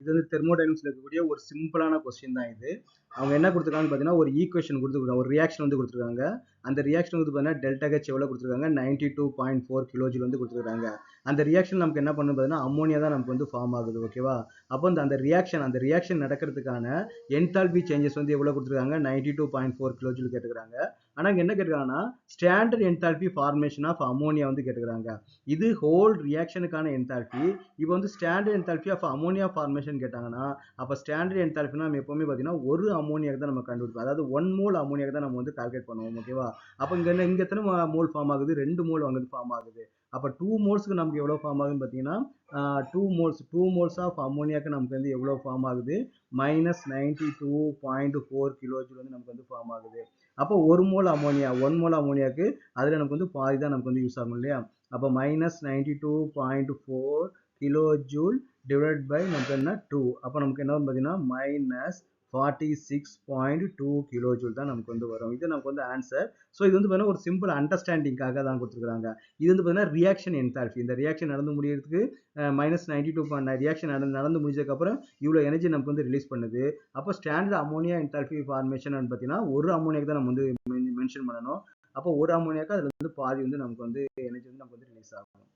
இது வந்து தெர்மோடைனமிக்ஸ்ல இருக்கக்கூடிய ஒரு சிம்பிளான கொஸ்டின் தான் இது. அவங்க என்ன கொடுத்துருக்காங்கன்னு பார்த்தீங்கன்னா ஒரு ஈக்குவேஷன் கொடுத்துருக்காங்க, ஒரு ரியாக்ஷன் வந்து கொடுத்துருக்காங்க. அந்த ரியாக்ஷன் வந்து பார்த்தீங்கன்னா டெல்டா ஹெச் எவ்வளோ கொடுத்துருக்காங்க, 92.4 கிலோஜூல் வந்து கொடுத்துருக்காங்க. அந்த ரியாக்ஷன் நமக்கு என்ன பண்ணுது பார்த்தீங்கன்னா அம்மோனியா தான் நமக்கு வந்து ஃபார்ம் ஆகுது. ஓகேவா? அப்போ அந்த ரியாக்ஷன் நடக்கிறதுக்கான என்தால்பி சேஞ்சஸ் வந்து எவ்வளோ கொடுத்துருக்காங்க, 92.4 கிலோஜூல் கேட்டுக்கிறாங்க. ஆனால் இங்கே என்ன கேட்டுருக்காங்கன்னா standard enthalpy formation of ammonia வந்து கேட்டுக்கிறாங்க. இது ஹோல் ரியாக்ஷனுக்கான என்தால்பி. இப்போ வந்து standard enthalpy of ammonia formation கேட்டாங்கன்னா அப்போ ஸ்டாண்டர்ட் என்தால்பினா நம்ம எப்பவுமே பார்த்தீங்கன்னா ஒரு அம்மோனியாக்கு தான் நம்ம கண்டுபிடிப்போம். அதாவது 1 மோல் அம்மோனியாக்கு தான் நம்ம வந்து கால்குலேட் பண்ணுவோம். ஓகேவா? அப்போ இங்கே எத்தனை மோல் ஃபார்ம் ஆகுது, 2 மோல் வந்து ஃபார்ம் ஆகுது. அப்போ 2 மோல்ஸ்க்கு நமக்கு எவ்வளோ ஃபார்ம் ஆகுதுன்னு பார்த்தீங்கன்னா 2 மோல்ஸ் ஆஃப் அம்மோனியாக்கு நமக்கு வந்து எவ்வளோ ஃபார்ம் ஆகுது, -92.4 கிலோஜூல் வந்து நமக்கு வந்து ஃபார்ம் ஆகுது. அப்போ 1 மோல் அம்மோனியாக்கு அதில் நமக்கு வந்து பாதி தான் நமக்கு வந்து யூஸ் ஆகும் இல்லையா? அப்போ -92.4 கிலோஜூல் டிவைட் பை நமக்கு என்ன 2. அப்போ நமக்கு என்ன பார்த்தீங்கன்னா -46.2 கிலோஜூல் தான் நமக்கு வந்து வரும். இது நமக்கு வந்து ஆன்சர். ஸோ இது வந்து பார்த்தீங்கன்னா ஒரு சிம்பிள் அண்டர்ஸ்டாண்டிங்காக தான் கொடுத்துருக்காங்க. இது வந்து பார்த்தீங்கன்னா ரியாக்ஷன் என்தால்பி. இந்த ரியாக்ஷன் நடந்து முடியறதுக்கு -92 ரியாக்ஷன் நடந்து முடிஞ்சதுக்கப்புறம் இவ்வளோ எனர்ஜி நமக்கு வந்து ரிலீஸ் பண்ணுது. அப்போ ஸ்டாண்டர்ட் அமோனியா என்தால்பி ஃபார்மேஷன் பார்த்தீங்கன்னா ஒரு அமோனியாக்கு தான் நம்ம வந்து மென்ஷன் பண்ணணும். அப்போ ஒரு அமோனியாக்கு அதில் வந்து பாதி வந்து நமக்கு வந்து எனர்ஜி வந்து நமக்கு வந்து ரிலீஸ் ஆகும்.